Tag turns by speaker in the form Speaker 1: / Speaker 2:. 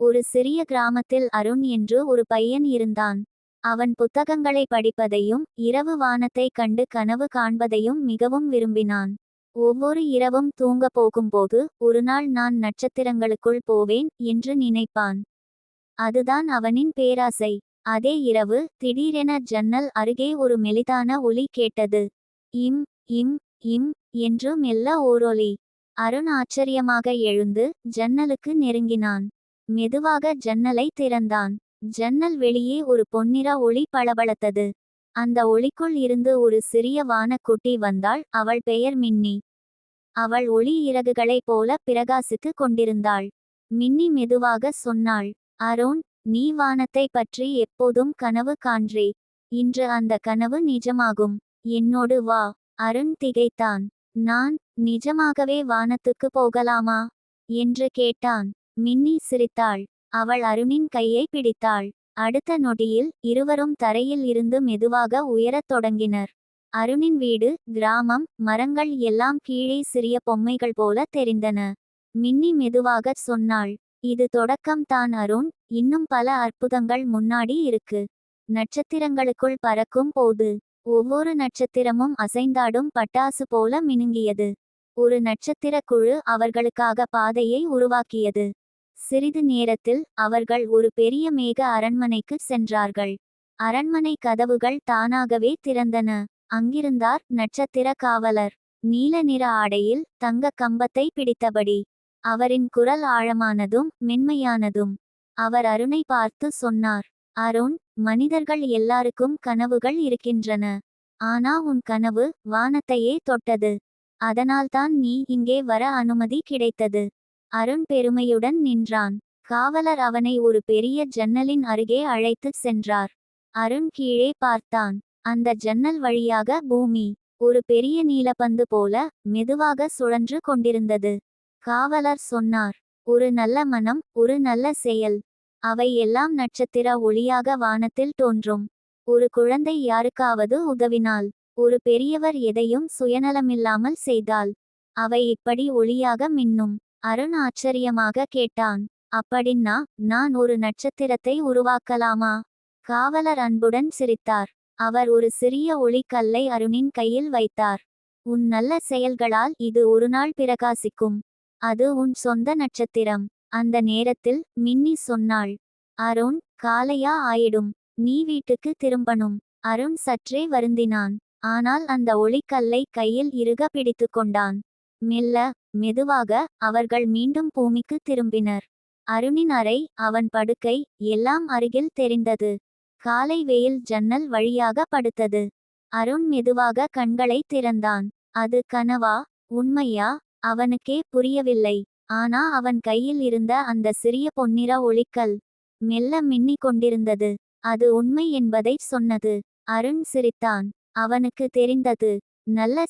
Speaker 1: ஒரு சிறிய கிராமத்தில் அருண் என்று ஒரு பையன் இருந்தான். அவன் புத்தகங்களை படிப்பதையும் இரவு வானத்தை கண்டு கனவு காண்பதையும் மிகவும் விரும்பினான். ஒவ்வொரு இரவும் தூங்கப் போகும்போது ஒருநாள் நான் நட்சத்திரங்களுக்குள் போவேன் என்று நினைப்பான். அதுதான் அவனின் பேராசை. அதே இரவு திடீரென ஜன்னல் அருகே ஒரு மெலிதான ஒலி கேட்டது. இம் இம் இம் என்று மெல்ல ஓரொலி. அருண் ஆச்சரியமாக எழுந்து ஜன்னலுக்கு நெருங்கினான். மெதுவாக ஜன்னலை திறந்தான். ஜன்னல் வெளியே ஒரு பொன்னிற ஒளி பளபளத்தது. அந்த ஒளிக்குள் இருந்து ஒரு சிறிய வானக்குட்டி வந்தாள். அவள் பெயர் மின்னி. அவள் ஒளி இறகுகளைப் போல பிரகாசித்து கொண்டிருந்தாள். மின்னி மெதுவாக சொன்னாள், அருண், நீ வானத்தை பற்றி எப்போதும் கனவு காண்றே. இன்று அந்த கனவு நிஜமாகும். என்னோடு வா. அருண் திகைத்தான். நான் நிஜமாகவே வானத்துக்கு போகலாமா என்று கேட்டான். மின்னி சிரித்தாள். அவள் அருணின் கையை பிடித்தாள். அடுத்த நொடியில் இருவரும் தரையில் இருந்து மெதுவாக உயரத் தொடங்கினர். அருணின் வீடு, கிராமம், மரங்கள் எல்லாம் கீழே சிறிய பொம்மைகள் போல தெரிந்தன. மின்னி மெதுவாகச் சொன்னாள், இது தொடக்கம் தான் அருண், இன்னும் பல அற்புதங்கள் முன்னாடி இருக்கு. நட்சத்திரங்களுக்குள் பறக்கும் போது ஒவ்வொரு நட்சத்திரமும் அசைந்தாடும் பட்டாசு போல மினுங்கியது. ஒரு நட்சத்திரக் குழு அவர்களுக்காக பாதையை உருவாக்கியது. சிறிது நேரத்தில் அவர்கள் ஒரு பெரிய மேக அரண்மனைக்கு சென்றார்கள். அரண்மனை கதவுகள் தானாகவே திறந்தன. அங்கிருந்தார் நட்சத்திர காவலர். நீல நிற ஆடையில் தங்க கம்பத்தை பிடித்தபடி. அவரின் குரல் ஆழமானதும் மென்மையானதும். அவர் அருணை பார்த்து சொன்னார், அருண், மனிதர்கள் எல்லாருக்கும் கனவுகள் இருக்கின்றன. ஆனா உன் கனவு வானத்தையே தொட்டது. அதனால்தான் நீ இங்கே வர அனுமதி கிடைத்தது. அருண் பெருமையுடன் நின்றான். காவலர் அவனை ஒரு பெரிய ஜன்னலின் அருகே அழைத்துச் சென்றார். அருண் கீழே பார்த்தான். அந்த ஜன்னல் வழியாக பூமி ஒரு பெரிய நீலப்பந்து போல மெதுவாக சுழன்று கொண்டிருந்தது. காவலர் சொன்னார், ஒரு நல்ல மனம், ஒரு நல்ல செயல். அவை எல்லாம் நட்சத்திர ஒளியாக வானத்தில் தோன்றும். ஒரு குழந்தை யாருக்காவது உதவினால், ஒரு பெரியவர் எதையும் சுயநலமில்லாமல் செய்தால், அவை இப்படி ஒளியாக மின்னும். அருண் ஆச்சரியமாக கேட்டான், அப்படின்னா நான் ஒரு நட்சத்திரத்தை உருவாக்கலாமா? காவலர் அன்புடன் சிரித்தார். அவர் ஒரு சிறிய ஒளிக்கல்லை அருணின் கையில் வைத்தார். உன் நல்ல செயல்களால் இது ஒருநாள் பிரகாசிக்கும். அது உன் சொந்த நட்சத்திரம். அந்த நேரத்தில் மின்னி சொன்னாள், அருண், காலையா ஆயிடும். நீ வீட்டுக்கு திரும்பணும். அருண் சற்றே வருந்தினான். ஆனால் அந்த ஒளிக்கல்லை கையில் இறுக பிடித்து கொண்டான். மெல்ல, மெதுவாக அவர்கள் மீண்டும் பூமிக்கு திரும்பினர். அருணின் அறை, அவன் படுக்கை, எல்லாம் அருகில் தெரிந்தது. காலை வெயில் ஜன்னல் வழியாக படுத்தது. அருண் மெதுவாக கண்களை திறந்தான். அது கனவா, உண்மையா? அவனுக்கே புரியவில்லை. ஆனா அவன் கையில் இருந்த அந்த சிறிய பொன்னிற ஒளிக்கல் மெல்ல மின்னிக் கொண்டிருந்தது. அது உண்மை என்பதை சொன்னது. அருண் சிரித்தான். அவனுக்கு தெரிந்தது, நல்ல